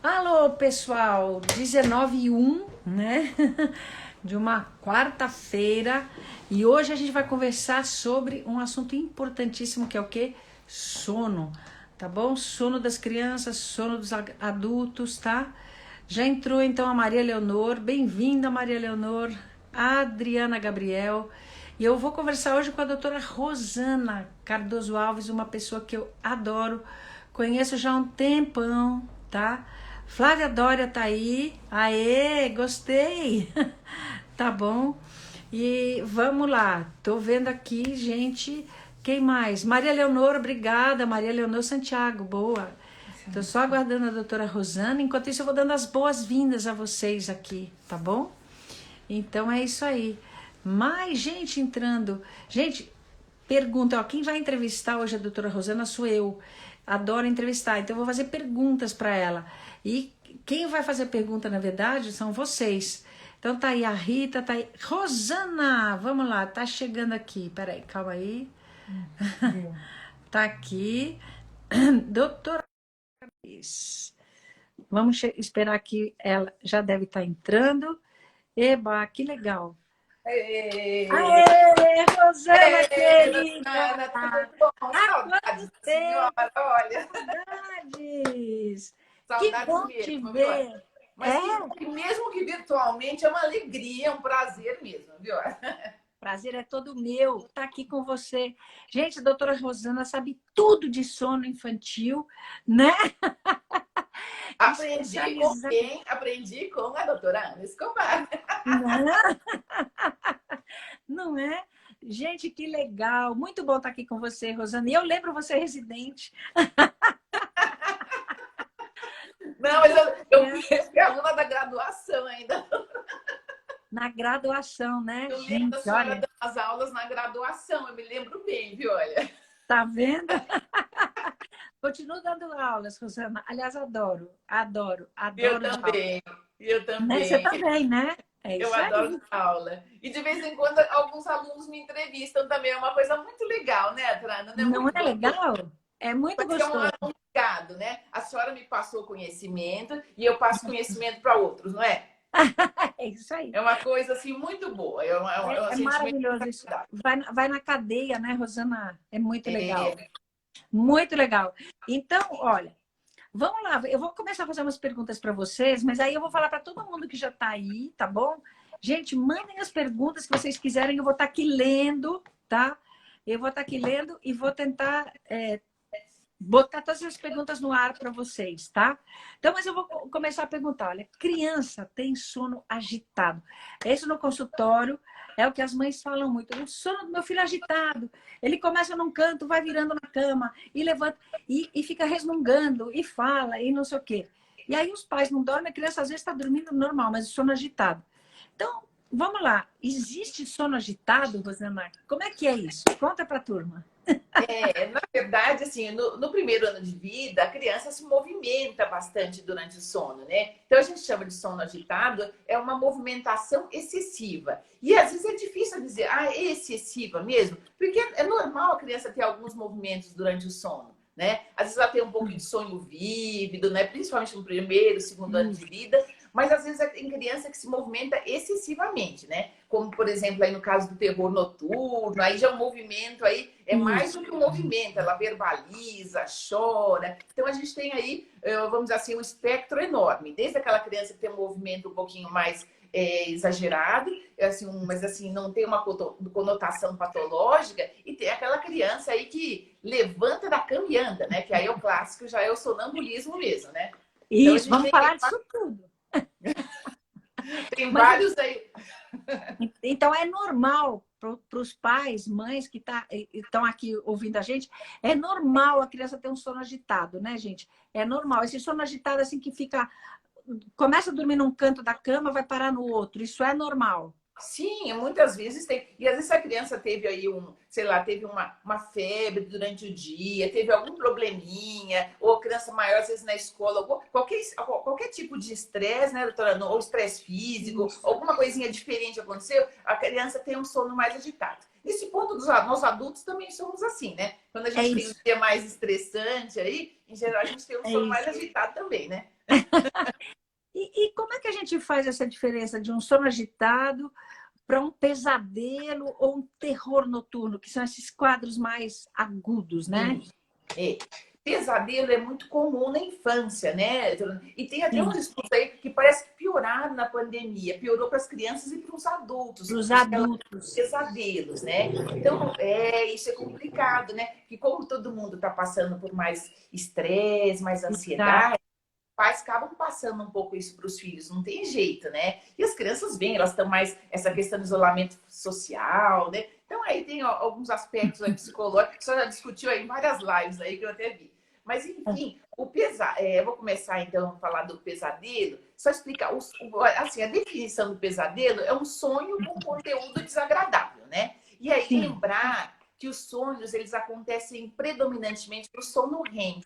Alô, pessoal, 19h01, né? De uma quarta-feira. E hoje a gente vai conversar sobre um assunto importantíssimo que é o quê? Sono, tá bom? Sono das crianças, sono dos adultos, tá? Já entrou então a Maria Leonor. Bem-vinda, Maria Leonor. A Adriana Gabriel. E eu vou conversar hoje com a doutora Rosana Cardoso Alves, uma pessoa que eu adoro, conheço já há um tempão, tá? Flávia Dória tá aí. Aê, gostei. Tá bom. E vamos lá. Tô vendo aqui, gente. Quem mais? Maria Leonor, obrigada. Maria Leonor Santiago, boa. Tô só aguardando a doutora Rosana. Enquanto isso, eu vou dando as boas-vindas a vocês aqui, tá bom? Então é isso aí. Mais gente entrando. Gente, pergunta, ó, quem vai entrevistar hoje a doutora Rosana sou eu. Adoro entrevistar, então eu vou fazer perguntas para ela. E quem vai fazer pergunta, na verdade, são vocês. Então tá aí a Rita, tá aí. Rosana, vamos lá, tá chegando aqui. Peraí, calma aí. Tá aqui. Doutora. Vamos esperar que ela já deve estar entrando. Eba, que legal. Aê, Aê, Rosana querida! Ana, tudo bom? Saudades da senhora, olha. Saudades! Que Saudades bom te mesmo, viu? ver! Mas mesmo que virtualmente é uma alegria, é um prazer mesmo, viu? Prazer é todo meu estar aqui com você. Gente, a doutora Rosana sabe tudo de sono infantil, né? Aprendi com Especializada. quem? Aprendi com a doutora Ana Escobar. Não, não é? Gente, que legal. Muito bom estar aqui com você, Rosana. E eu lembro você residente. Não, mas eu fui aluna da graduação ainda. Na graduação, né? Eu lembro da Gente, senhora olha, dando as aulas na graduação, eu me lembro bem, viu? Olha. tá vendo? Continuo dando aulas, Rosana. Aliás, adoro, adoro, Eu adoro dar aula. também, eu Né? Você também. também, né? É Eu isso adoro aí. dar aula. E de vez em quando alguns alunos me entrevistam também. É uma coisa muito legal, né, Trana? Não é Não muito é gostoso. legal? É muito Parece que é gostoso. um legado, né? A senhora me passou conhecimento e eu passo conhecimento para outros, não é? É isso aí. É uma coisa assim muito boa. É um É sentimento maravilhoso de isso. verdade. Vai na cadeia, né, Rosana? É muito legal. É, Muito legal. Então, olha, vamos lá. Eu vou começar a fazer umas perguntas para vocês, mas aí eu vou falar para todo mundo que já está aí, tá bom? Gente, mandem as perguntas que vocês quiserem, eu vou estar aqui lendo, tá? Eu vou estar aqui lendo e vou tentar botar todas as perguntas no ar para vocês, tá? Então, mas eu vou começar a perguntar. Olha, criança tem sono agitado. Esse no consultório é o que as mães falam muito. O sono do meu filho é agitado. Ele começa num canto, vai virando na cama e levanta e fica resmungando e fala e não sei o quê. E aí os pais não dormem, a criança às vezes está dormindo normal, mas o sono agitado. Então, vamos lá. Existe sono agitado, Rosana? Como é que é isso? Conta para a turma. na verdade, assim, no primeiro ano de vida, a criança se movimenta bastante durante o sono, né? Então a gente chama de sono agitado, é uma movimentação excessiva. E às vezes é difícil dizer, é excessiva mesmo, porque é normal a criança ter alguns movimentos durante o sono, né? Às vezes ela tem um pouco de sonho vívido, né? Principalmente no primeiro, segundo ano de vida, mas às vezes tem criança que se movimenta excessivamente, né? Como, por exemplo, aí no caso do terror noturno, aí já o movimento aí é mais Isso. do que um movimento, ela verbaliza, chora. Então a gente tem aí, vamos dizer assim, um espectro enorme, desde aquela criança que tem um movimento um pouquinho mais exagerado, assim, mas assim, não tem uma conotação patológica, e tem aquela criança aí que levanta da cama e anda, né? Que aí é o clássico, já é o sonambulismo mesmo, né? Então a Isso, gente vamos falar disso tudo. tem Mas vários aí. então é normal para os pais, mães que estão aqui ouvindo a gente, é normal a criança ter um sono agitado, né, gente? É normal. Esse sono agitado assim que fica. Começa a dormir num canto da cama, vai parar no outro. Isso é normal. Sim, muitas vezes tem. E às vezes a criança teve aí sei lá, teve uma febre durante o dia, teve algum probleminha, ou a criança maior, às vezes na escola, qualquer tipo de estresse, né, doutora? Ou estresse físico, Isso. alguma coisinha diferente aconteceu, a criança tem um sono mais agitado. Nesse ponto, nós adultos também somos assim, né? Quando a gente tem um dia mais estressante aí, em geral a gente tem um sono mais agitado também, né? E como é que a gente faz essa diferença de um sono agitado para um pesadelo ou um terror noturno, que são esses quadros mais agudos, né? É. Pesadelo é muito comum na infância, né? E tem até Sim. uns estudos aí que parece que pioraram na pandemia. Piorou para as crianças e para os adultos. Para os adultos. Pesadelos, né? Então, isso é complicado, né? Que como todo mundo está passando por mais estresse, mais ansiedade, pais acabam passando um pouco isso para os filhos, não tem jeito, né? E as crianças vêm, elas estão mais essa questão do isolamento social, né? Então aí tem alguns aspectos aí psicológicos que você já discutiu aí em várias lives aí que eu até vi. Mas enfim, eu vou começar então a falar do pesadelo, só explicar assim, a definição do pesadelo é um sonho com conteúdo desagradável, né? E aí lembrar que os sonhos eles acontecem predominantemente no sono REM.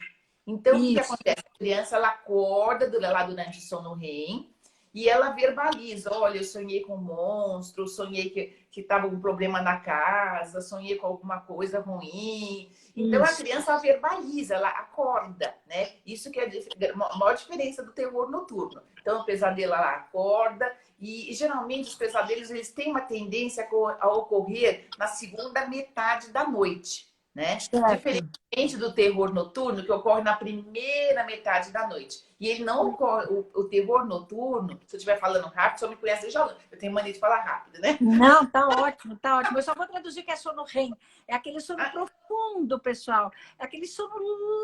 Então, o que acontece? A criança ela acorda lá durante o sono REM e ela verbaliza: olha, eu sonhei com um monstro, sonhei que estava um problema na casa, sonhei com alguma coisa ruim. Então, a criança ela verbaliza, ela acorda, né? Isso que é a maior diferença do terror noturno. Então, o pesadelo ela acorda e geralmente os pesadelos eles têm uma tendência a ocorrer na segunda metade da noite, né? Diferentemente do terror noturno, que ocorre na primeira metade da noite. E ele não ocorre, o terror noturno, se eu estiver falando rápido, só me conhece já. Eu tenho mania de falar rápido, né? Não, tá ótimo, tá ótimo. Eu só vou traduzir que é sono REM. É aquele sono profundo, pessoal. É aquele sono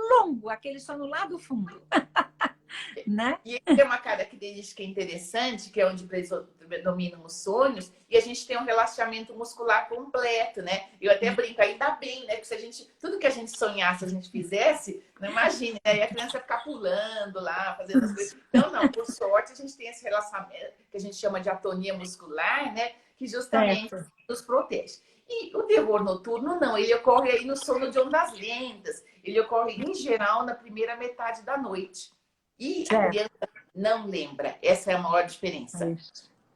longo, aquele sono lá do fundo. Né? E tem uma característica interessante, que é onde predominam os sonhos, e a gente tem um relaxamento muscular completo, né? Eu até brinco, ainda bem, né? Porque se a gente, tudo que a gente sonhasse, a gente fizesse, não imagine, né? Aí a criança ia ficar pulando lá, fazendo as coisas. Então, não, por sorte, a gente tem esse relaxamento, que a gente chama de atonia muscular, né? Que justamente nos protege. E o terror noturno, não, ele ocorre aí no sono de ondas lentas, ele ocorre, em geral, na primeira metade da noite. E a criança não lembra. Essa é a maior diferença.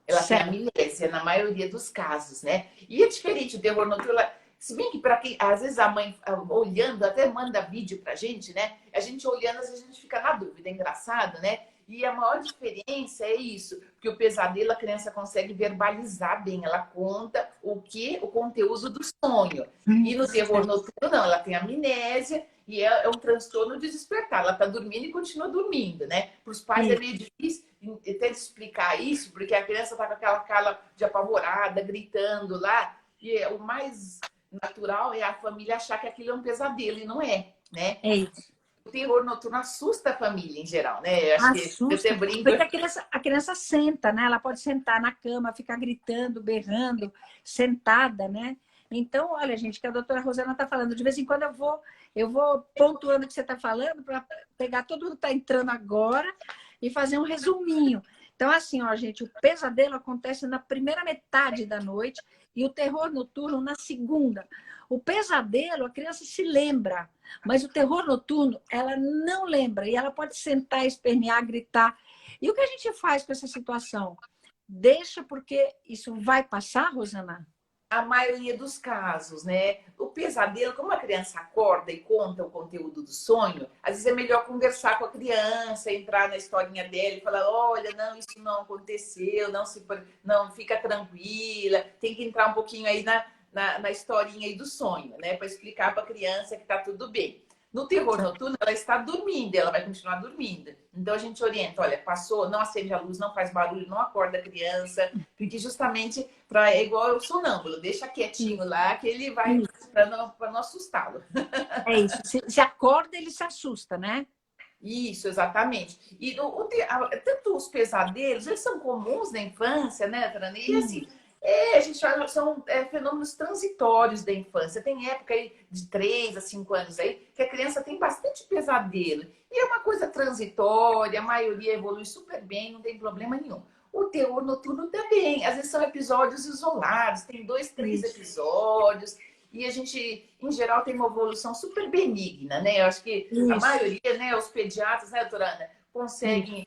Ela tem amnésia na maioria dos casos, né? E é diferente o terror noturno. Se bem que para quem, às vezes a mãe olhando até manda vídeo pra gente, né? A gente olhando, às vezes a gente fica na dúvida, é engraçado, né? E a maior diferença é isso, porque o pesadelo a criança consegue verbalizar bem, ela conta o conteúdo do sonho. E no terror noturno não, ela tem amnésia e é um transtorno de despertar. Ela está dormindo e continua dormindo, né? Para os pais é meio difícil até de explicar isso, porque a criança está com aquela cara de apavorada, gritando lá, e o mais natural é a família achar que aquilo é um pesadelo e não é, né? É isso. O terror noturno assusta a família em geral, né? Eu acho que você brinca. Porque a criança senta, né? Ela pode sentar na cama, ficar gritando, berrando, sentada, né? Então, olha, gente, que a doutora Rosana está falando, de vez em quando eu vou pontuando o que você está falando para pegar tudo que está entrando agora e fazer um resuminho. Então, assim, ó, gente, o pesadelo acontece na primeira metade da noite e o terror noturno na segunda. O pesadelo, a criança se lembra, mas o terror noturno, ela não lembra. E ela pode sentar, espernear, gritar. E o que a gente faz com essa situação? Deixa porque isso vai passar, Rosana? A maioria dos casos, né? O pesadelo, como a criança acorda e conta o conteúdo do sonho, às vezes é melhor conversar com a criança, entrar na historinha dela e falar: olha, não, isso não aconteceu, não fica tranquila, tem que entrar um pouquinho aí na historinha aí do sonho, né? Para explicar para a criança que tá tudo bem. No terror noturno, ela está dormindo, ela vai continuar dormindo. Então a gente orienta: olha, passou, não acende a luz, não faz barulho, não acorda a criança, porque justamente é igual o sonâmbulo, deixa quietinho lá que ele vai para não assustá-lo. É isso. Se acorda, ele se assusta, né? Isso, exatamente. E tanto os pesadelos, eles são comuns na infância, né, Trana? E assim, a gente fala, são fenômenos transitórios da infância. Tem época aí de 3 a 5 anos aí que a criança tem bastante pesadelo. E é uma coisa transitória, a maioria evolui super bem, não tem problema nenhum. O terror noturno também. Às vezes são episódios isolados, tem 2, 3 episódios. E a gente, em geral, tem uma evolução super benigna, né? Eu acho que a maioria, né, os pediatras, né, doutora Ana, conseguem,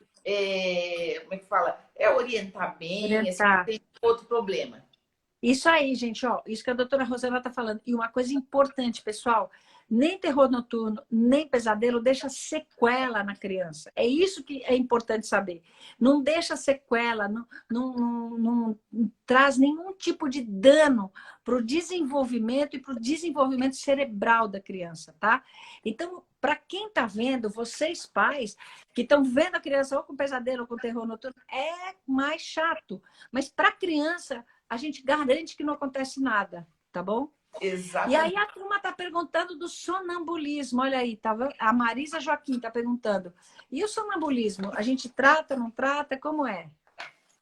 como é que fala? Orientar bem, assim, não tem outro problema. Isso aí, gente, ó, isso que a doutora Rosana está falando. E uma coisa importante, pessoal, nem terror noturno, nem pesadelo deixa sequela na criança. É isso que é importante saber. Não deixa sequela, não traz nenhum tipo de dano para o desenvolvimento e para o desenvolvimento cerebral da criança, tá? Então, para quem está vendo, vocês pais que estão vendo a criança ou com pesadelo ou com terror noturno, é mais chato. Mas para a criança a gente garante que não acontece nada, tá bom? E aí Exatamente. a turma está perguntando do sonambulismo, olha aí, tá vendo? A Marisa Joaquim está perguntando. E o sonambulismo, a gente trata, não trata, como é?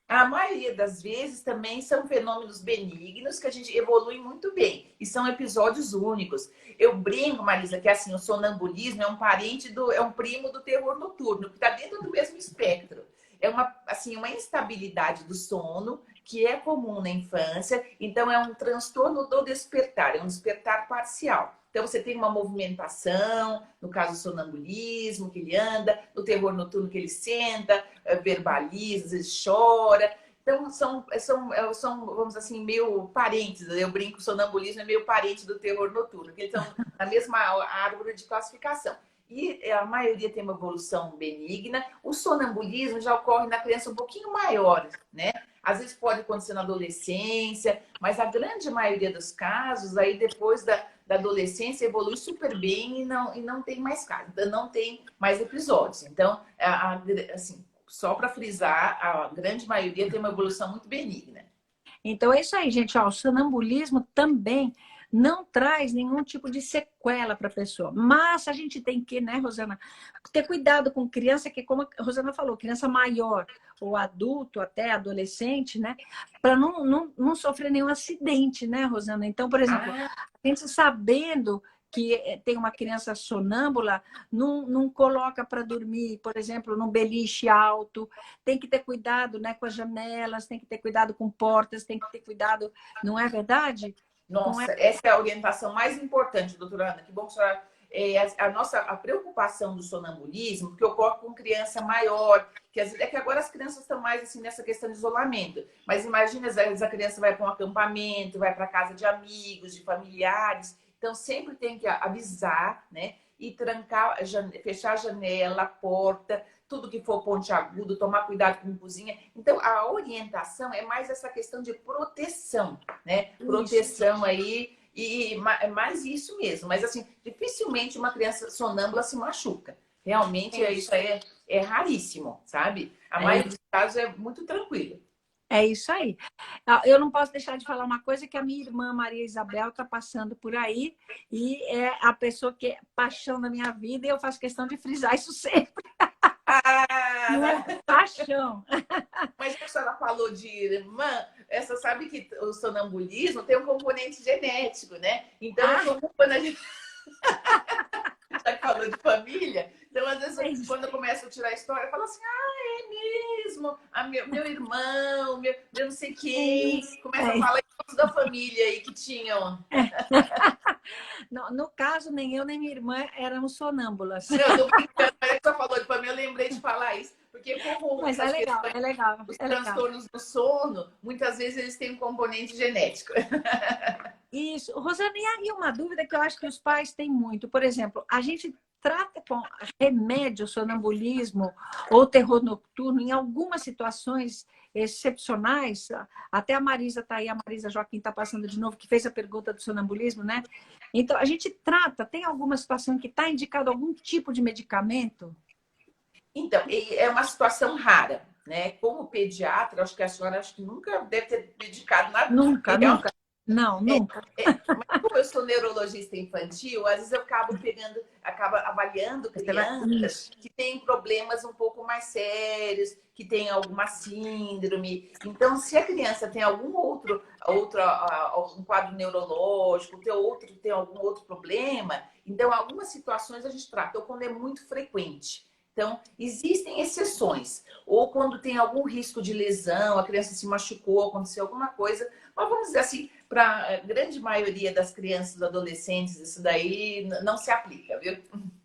A maioria das vezes também são fenômenos benignos que a gente evolui muito bem. E são episódios únicos. Eu brinco, Marisa, que assim, o sonambulismo é um é um primo do terror noturno, que está dentro do mesmo espectro. É uma, assim, uma instabilidade do sono que é comum na infância, então é um transtorno do despertar, é um despertar parcial. Então você tem uma movimentação, no caso o sonambulismo, que ele anda, no terror noturno que ele senta, verbaliza, às vezes chora. Então, vamos assim, meio parentes. Eu brinco, o sonambulismo é meio parente do terror noturno, porque eles estão na mesma árvore de classificação. E a maioria tem uma evolução benigna. O sonambulismo já ocorre na criança um pouquinho maior, né? Às vezes pode acontecer na adolescência, mas a grande maioria dos casos, aí depois da adolescência, evolui super bem e não tem mais casos, não tem mais episódios. Então, assim, só para frisar, a grande maioria tem uma evolução muito benigna. Então é isso aí, gente. Ó, o sonambulismo também não traz nenhum tipo de sequela para a pessoa. Mas a gente tem que, né, Rosana, ter cuidado com criança que, como a Rosana falou, criança maior ou adulto, até adolescente, né? Para não sofrer nenhum acidente, né, Rosana? Então, por exemplo, Ah, a gente sabendo que tem uma criança sonâmbula, não coloca para dormir, por exemplo, num beliche alto, tem que ter cuidado, né, com as janelas, tem que ter cuidado com portas, tem que ter cuidado, não é verdade? Com nossa, essa é a orientação mais importante, doutora Ana. Que bom que a senhora. A preocupação do sonambulismo, que ocorre com criança maior, é que agora as crianças estão mais assim nessa questão de isolamento. Mas imagina, às vezes a criança vai para um acampamento, vai para casa de amigos, de familiares. Então sempre tem que avisar, né? E trancar, fechar a janela, a porta, tudo que for pontiagudo, tomar cuidado com cozinha. Então a orientação é mais essa questão de proteção, né? isso. Proteção aí e é mais isso mesmo. Mas assim, dificilmente uma criança sonâmbula se machuca. Realmente isso aí é raríssimo, sabe? A É maioria dos casos é muito tranquilo. É isso aí. Ah, eu não posso deixar de falar uma coisa que a minha irmã Maria Isabel está passando por aí e é a pessoa que é paixão da minha vida e eu faço questão de frisar isso sempre. Não é Ah, paixão. mas já que a senhora falou de irmã, essa sabe que o sonambulismo tem um componente genético, né? Então é Ah, comum quando a gente já que falou de família, então às é vezes isso. quando eu começo a tirar a história, eu falo assim, ah, é mesmo, meu irmão, meu não sei É quem, isso. começa a falar em todos da família aí que tinham. No caso, nem eu nem minha irmã éramos sonâmbulas. Não, eu tô brincando, mas você falou de família, eu lembrei de falar isso, porque como Mas é essas legal, questões, é legal, os é legal. transtornos do sono, muitas vezes eles têm um componente genético. Isso. Rosana, e aí uma dúvida que eu acho que os pais têm muito. Por exemplo, a gente trata com remédio, sonambulismo ou terror noturno em algumas situações excepcionais. Até a Marisa está aí, a Marisa Joaquim está passando de novo, que fez a pergunta do sonambulismo, né? Então, a gente trata, tem alguma situação que está indicado algum tipo de medicamento? Então, é uma situação rara, né? Como pediatra, acho que a senhora acho que nunca deve ter dedicado na vida, Nunca, porque nunca. Não, nunca. mas como eu sou neurologista infantil, às vezes eu acabo avaliando Você vai... crianças Isso. que têm problemas um pouco mais sérios, que têm alguma síndrome. Então, se a criança tem um quadro neurológico, tem algum outro problema, então algumas situações a gente trata, ou quando é muito frequente. Então, existem exceções. Ou quando tem algum risco de lesão, a criança se machucou, aconteceu alguma coisa. Mas vamos dizer assim, para a grande maioria das crianças e adolescentes, isso daí não se aplica, viu?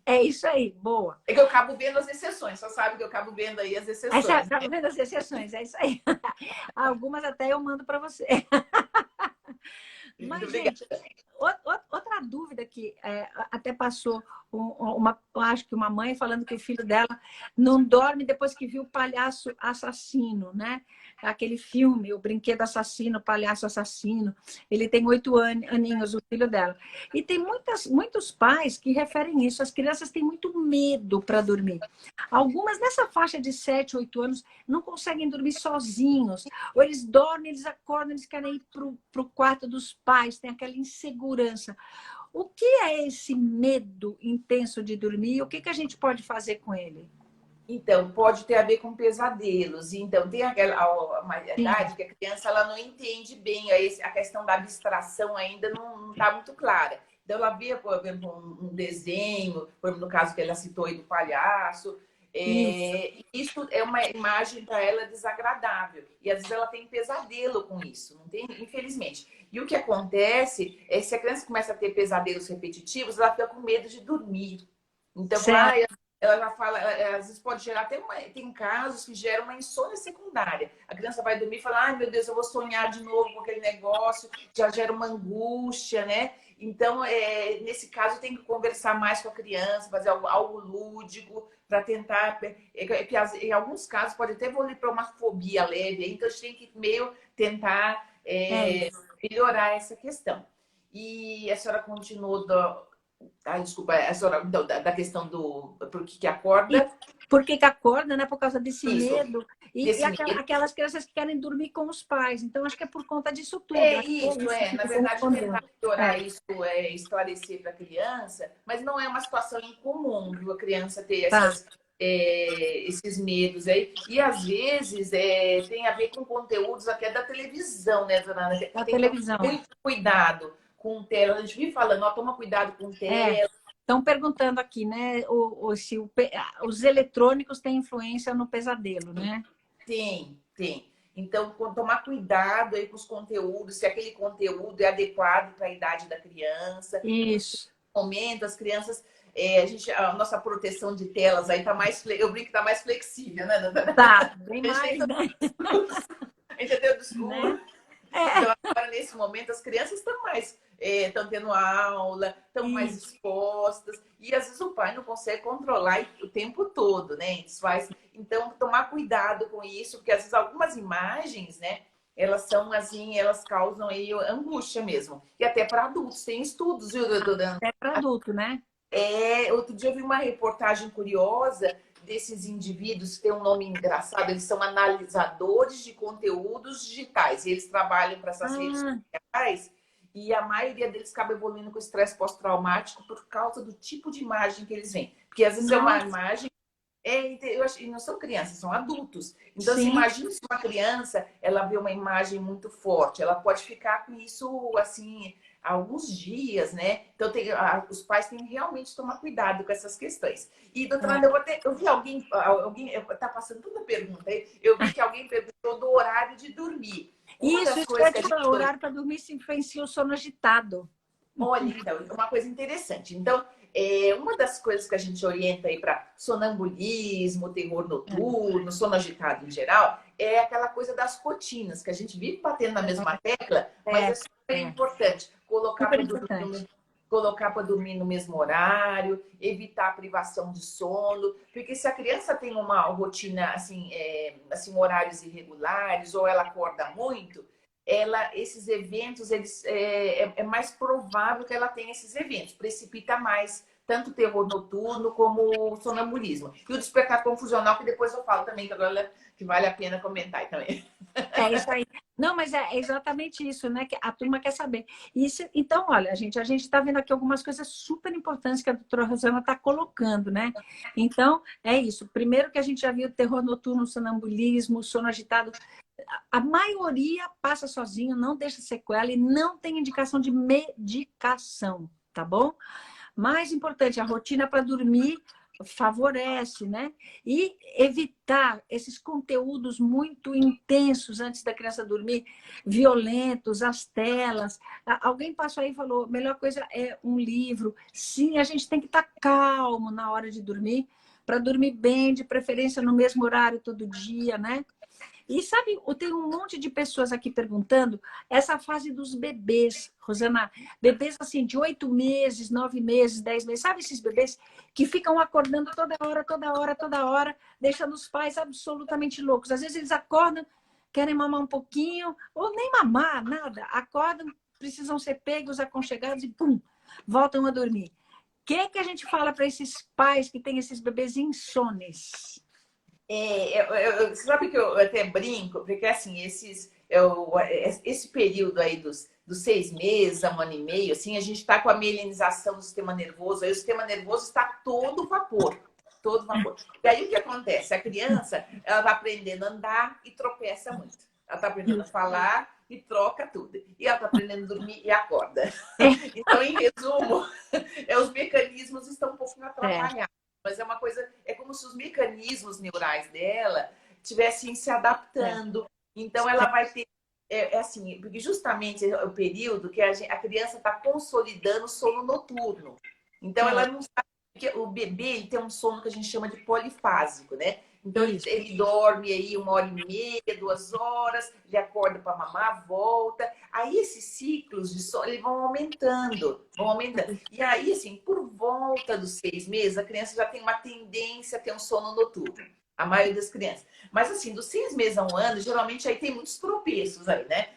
É isso aí, boa. É que eu acabo vendo as exceções, só sabe que eu acabo vendo aí as Aí você exceções. tá vendo as exceções, é isso aí. Algumas até eu mando para você. Muito Mas, obrigada. gente, outra dúvida que até passou acho que uma mãe falando que o filho dela não dorme depois que viu o Palhaço Assassino, né? Aquele filme, O Brinquedo Assassino, o Palhaço Assassino. Ele tem 8 aninhos, o filho dela. E tem muitos pais que referem isso. As crianças têm muito medo para dormir. Algumas nessa faixa de 7, 8 anos não conseguem dormir sozinhos. Ou eles dormem, eles acordam, eles querem ir para o quarto dos pais, tem aquela insegurança. O que é esse medo intenso de dormir? O que a gente pode fazer com ele? Então, pode ter a ver com pesadelos. Então, tem uma Sim, idade que a criança ela não entende bem a questão da abstração ainda não está muito clara. Então, ela vê, por exemplo, um desenho, por exemplo, no caso que ela citou aí do palhaço, isso. isso é uma imagem para ela desagradável. E às vezes ela tem pesadelo com isso, não tem? Infelizmente. E o que acontece é se a criança começa a ter pesadelos repetitivos, ela fica com medo de dormir. Então, fala, Certo. ela já fala, às vezes pode gerar até tem casos que geram uma insônia secundária. A criança vai dormir e fala, ai meu Deus, eu vou sonhar de novo com aquele negócio, já gera uma angústia, né? Então, nesse caso, tem que conversar mais com a criança, fazer algo lúdico para tentar. Em alguns casos, pode até evoluir para uma fobia leve, então a gente tem que meio tentar É isso. melhorar essa questão. E a senhora continuou ah, desculpa, a senhora, então, da questão do por que E acorda, por que acorda, né? Por causa desse isso, medo. E desse medo. aquelas crianças que querem dormir com os pais. Então, acho que é por conta disso tudo. É Acho que é isso, isso que na você verdade, respondeu. tentar melhorar É, isso, esclarecer para a criança, mas não é uma situação incomum, viu, a criança ter tá. esses medos aí. E às vezes tem a ver com conteúdos até da televisão, né, dona Ana? Da Tem que tomar televisão. muito cuidado com tela. A gente vive falando, ó, toma cuidado com É. tela. Estão perguntando aqui, né? Se os eletrônicos têm influência no pesadelo, né? Tem. Então, tomar cuidado aí com os conteúdos, se aquele conteúdo é adequado para a idade da criança. Isso. No momento, as crianças, a nossa proteção de telas aí tá mais, eu brinco que tá mais flexível, né, Nandana? Tá, bem A gente tem mais, todo né? a gente tem tudo escuro. Né? Então, agora, nesse momento, as crianças estão mais, estão tendo aula, estão mais Isso. expostas, e às vezes o pai não consegue controlar o tempo todo, né? Então, tomar cuidado com isso, porque às vezes algumas imagens, né? Elas são assim, elas causam aí angústia mesmo. E até para adultos, tem estudos, viu, doutora? É para adulto, né? Outro dia eu vi uma reportagem curiosa desses indivíduos que tem um nome engraçado, eles são analisadores de conteúdos digitais, e eles trabalham para essas redes Ah, sociais, e a maioria deles acaba evoluindo com estresse pós-traumático por causa do tipo de imagem que eles veem. Porque às vezes é uma nossa, imagem eu acho, e não são crianças, são adultos. Então, assim, sim. imagina se uma criança ela vê uma imagem muito forte, ela pode ficar com isso assim alguns dias, né? Então, os pais têm que realmente tomar cuidado com essas questões. E, doutora Ana, É. eu vi alguém está passando toda a pergunta aí, eu vi que alguém perguntou do horário de dormir. Uma Isso das que eu coisas ia que a te gente falar, o horário para dormir se influencia o sono agitado. olha, então, uma coisa interessante. Então, uma das coisas que a gente orienta aí para sonambulismo, terror noturno, sono agitado em geral, é aquela coisa das rotinas, que a gente vive batendo na mesma tecla, mas É, é super importante super importante. colocar para dormir no mesmo horário, evitar a privação de sono, porque se a criança tem uma rotina assim horários irregulares ou ela acorda muito, esses eventos, é mais provável que ela tenha esses eventos. Precipita mais tanto o terror noturno como o sonambulismo. E o despertar confusional, que depois eu falo também, que agora que vale a pena comentar também. É isso aí. Não, mas é exatamente isso, né? Que a turma quer saber. Isso, então, olha, a gente está vendo aqui algumas coisas super importantes que a doutora Rosana está colocando, né? Então, é isso. Primeiro que a gente já viu terror noturno, sonambulismo, sono agitado. A maioria passa sozinho, não deixa sequela e não tem indicação de medicação, tá bom? Mais importante, a rotina para dormir favorece, né? E evitar esses conteúdos muito intensos antes da criança dormir, violentos, as telas. Alguém passou aí e falou, a melhor coisa é um livro. Sim, a gente tem que estar calmo na hora de dormir, para dormir bem, de preferência no mesmo horário todo dia, né? E sabe, eu tenho um monte de pessoas aqui perguntando essa fase dos bebês, Rosana. Bebês assim de 8 meses, 9 meses, 10 meses. Sabe esses bebês que ficam acordando toda hora, toda hora, toda hora, deixando os pais absolutamente loucos. Às vezes eles acordam, querem mamar um pouquinho, ou nem mamar, nada. Acordam, precisam ser pegos, aconchegados e pum, voltam a dormir. O que a gente fala para esses pais que têm esses bebês insones? Você sabe que eu até brinco, porque assim, esse período aí dos 6 meses, a 1 ano e meio, assim, a gente está com a mielinização do sistema nervoso, aí o sistema nervoso está todo vapor, todo vapor. E aí o que acontece? A criança, ela vai aprendendo a andar e tropeça muito. Ela está aprendendo a falar e troca tudo. E ela está aprendendo a dormir e acorda. Então, em resumo, os mecanismos estão um pouquinho atrapalhados. Mas é uma coisa, é como se os mecanismos neurais dela estivessem se adaptando. Então, ela vai ter, assim, porque justamente é o período que a criança está consolidando o sono noturno. Então, ela não sabe, porque o bebê ele tem um sono que a gente chama de polifásico, né? Então, ele dorme aí 1 hora e meia, 2 horas, ele acorda para mamar, volta. Aí, esses ciclos de sono, eles vão aumentando, vão aumentando. E aí, assim, por volta dos 6 meses, a criança já tem uma tendência a ter um sono noturno. A maioria das crianças. Mas, assim, dos 6 meses a 1 ano, geralmente aí tem muitos tropeços aí, né?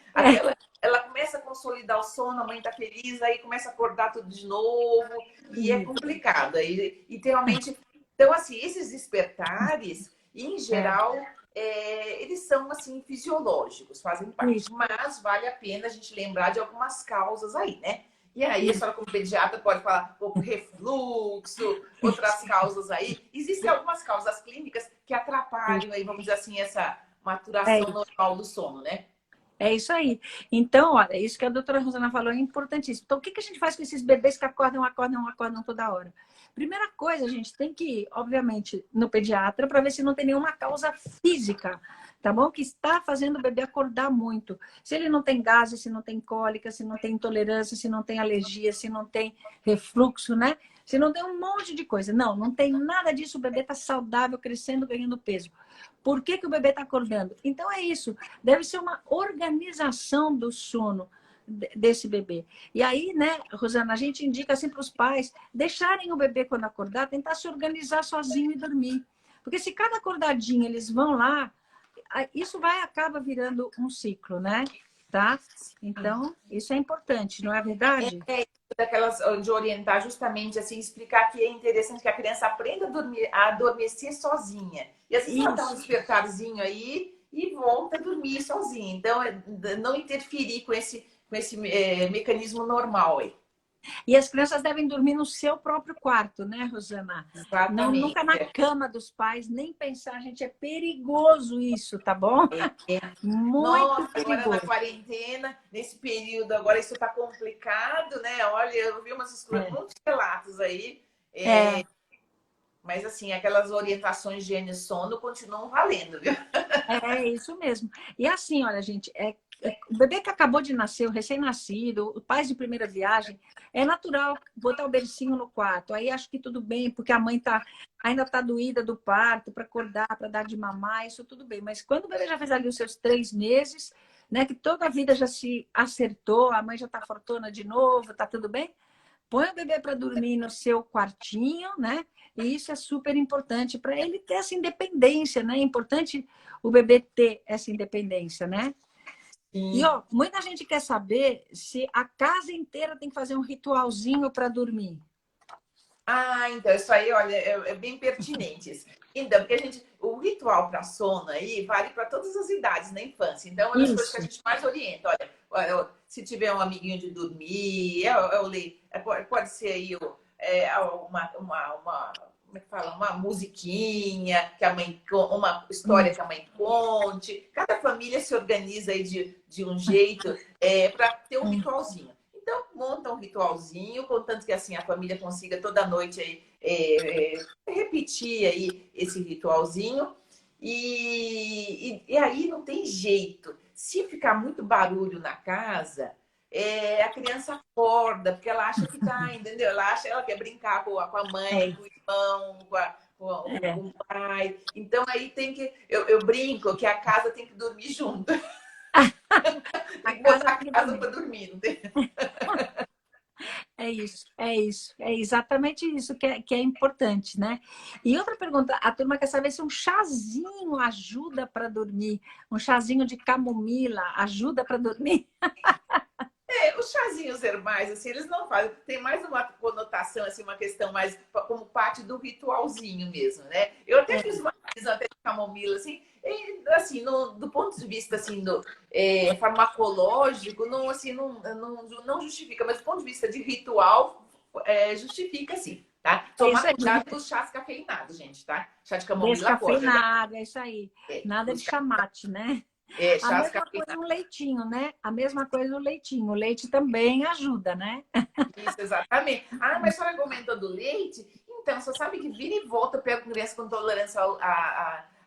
Ela começa a consolidar o sono, a mãe tá feliz, aí começa a acordar tudo de novo. E é complicado. E realmente... Então, assim, esses despertares, em geral, eles são, assim, fisiológicos, fazem parte. Mas vale a pena a gente lembrar de algumas causas aí, né? E aí, a senhora, como pediatra, pode falar um pouco refluxo, outras causas aí. Existem algumas causas clínicas que atrapalham aí, vamos dizer assim, essa maturação normal do sono, né? É isso aí. Então, olha, isso que a doutora Rosana falou é importantíssimo. Então, o que a gente faz com esses bebês que acordam, acordam, acordam toda hora? Primeira coisa, a gente tem que ir, obviamente, no pediatra para ver se não tem nenhuma causa física, tá bom? Que está fazendo o bebê acordar muito. Se ele não tem gases, se não tem cólica, se não tem intolerância, se não tem alergia, se não tem refluxo, né? Se não tem um monte de coisa. Não, não tem nada disso. O bebê está saudável, crescendo, ganhando peso. Por que o bebê está acordando? Então é isso. Deve ser uma organização do sono desse bebê. E aí, né, Rosana, a gente indica assim para os pais deixarem o bebê quando acordar, tentar se organizar sozinho e dormir. Porque se cada acordadinho eles vão lá, isso acaba virando um ciclo, né? Tá? Então, isso é importante, não é verdade? Daquelas de orientar justamente assim, explicar que é interessante que a criança aprenda a adormecer sozinha. E às vezes ela dá um despertarzinho aí e volta a dormir sozinha. Então, não interferir com esse mecanismo normal aí. E as crianças devem dormir no seu próprio quarto, né, Rosana? Não, Exatamente. nunca na cama dos pais, nem pensar, gente, é perigoso isso, tá bom? Muito Nossa, perigoso. agora na quarentena, nesse período, agora isso está complicado, né? Olha, eu vi muitos relatos aí. Mas, assim, aquelas orientações de higiene e sono continuam valendo, viu? É isso mesmo. E assim, olha, gente, o bebê que acabou de nascer, o recém-nascido, o pais de primeira viagem, é natural botar o bercinho no quarto. Aí acho que tudo bem, porque a mãe ainda está doída do parto, para acordar, para dar de mamar, isso tudo bem. Mas quando o bebê já fez ali os seus 3 meses, né, que toda a vida já se acertou, a mãe já está fortuna de novo, tá tudo bem? Põe o bebê para dormir no seu quartinho, né? E isso é super importante para ele ter essa independência, né? É importante o bebê ter essa independência, né? Sim. E ó, muita gente quer saber se a casa inteira tem que fazer um ritualzinho para dormir. Então, isso aí, olha, é bem pertinente isso. Então, porque o ritual para sono aí vale para todas as idades na infância. Então, uma das coisas que a gente mais orienta, olha, se tiver um amiguinho de dormir, pode ser aí como é que fala? Uma musiquinha que uma história que a mãe conte. Cada família se organiza aí de um jeito para ter um ritualzinho. Então, monta um ritualzinho, contanto que assim a família consiga toda noite aí, repetir aí esse ritualzinho. E aí não tem jeito. Se ficar muito barulho na casa, a criança acorda, porque ela acha que tá, entendeu? Ela quer brincar com a mãe, com o irmão, É. com o pai. Então aí tem que. Eu brinco que a casa tem que dormir junto. A Tem que casa botar tem a que casa dormir. para dormir. Não tem? É isso, é isso. É exatamente isso que é importante, né? E outra pergunta, a turma quer saber se um chazinho ajuda para dormir. Um chazinho de camomila ajuda para dormir? Os chazinhos herbais, assim, eles não fazem. Tem mais uma conotação, assim, uma questão mais como parte do ritualzinho mesmo, né? Eu até É, fiz uma visão até de camomila, assim, e, assim do ponto de vista, assim, farmacológico, não, assim, não justifica, mas do ponto de vista de ritual, justifica, sim, tá? é isso Tomar aí. cuidado com os chás cafeinados, gente, tá? Chá de camomila pode, né? Descafeinado, é isso aí. Nada de Os chamate, né? A chás mesma coisa cafeinados. um leitinho, né? A mesma coisa o leitinho. O leite também ajuda, né? Isso, exatamente. Ah, mas a senhora comentou do leite? Então, você sabe que vira e volta eu pego criança com intolerância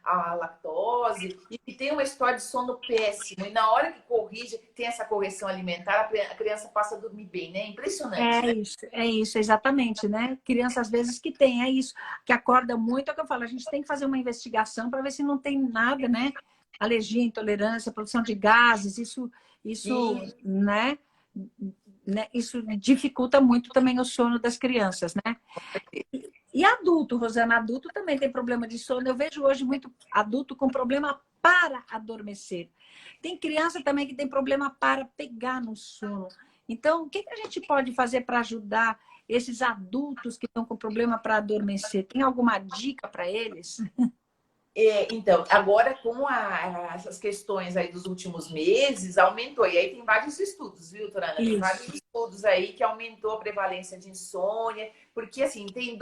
à lactose e que tem uma história de sono péssimo. E na hora que corrige, tem essa correção alimentar, a criança passa a dormir bem, né? Impressionante, né? É isso, exatamente, né? Criança, às vezes, que tem, é isso, que acorda muito, é o que eu falo, a gente tem que fazer uma investigação para ver se não tem nada, né? Alergia, intolerância, produção de gases, isso, E né? Isso dificulta muito também o sono das crianças, né? E adulto, Rosana, adulto também tem problema de sono. Eu vejo hoje muito adulto com problema para adormecer. Tem criança também que tem problema para pegar no sono. Então, o que a gente pode fazer para ajudar esses adultos que estão com problema para adormecer? Tem alguma dica para eles? então, agora com essas questões aí dos últimos meses, aumentou. E aí tem vários estudos, viu, Torana? Tem vários Isso, estudos aí que aumentou a prevalência de insônia, porque assim, tem